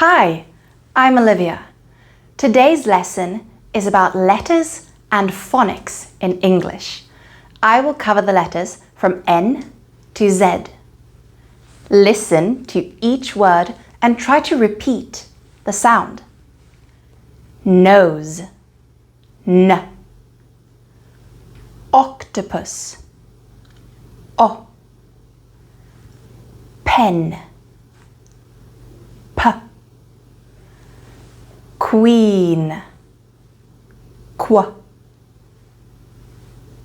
Hi, I'm Olivia. Today's lesson is about letters and phonics in English. I will cover the letters from N to Z. Listen to each word and try to repeat the sound. Nose, N. Octopus, O. Pen, P. Queen, Qu.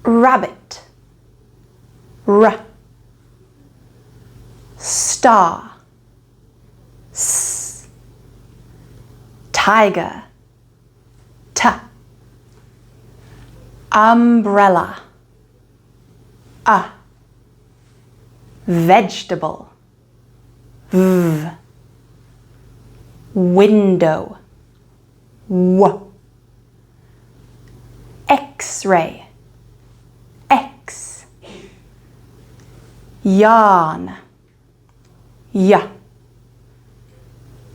Rabbit, R. Star, S. Tiger, T. Umbrella, A. Vegetable, V. Window, W. X-ray, X. Yarn, Y.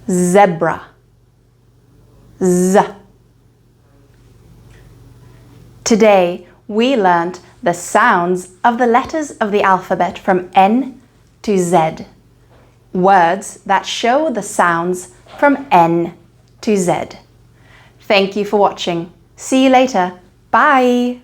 Zebra, Z. Today we learnt the sounds of the letters of the alphabet from N to Z. Words that show the sounds from N to Z. Thank you for watching. See you later. Bye!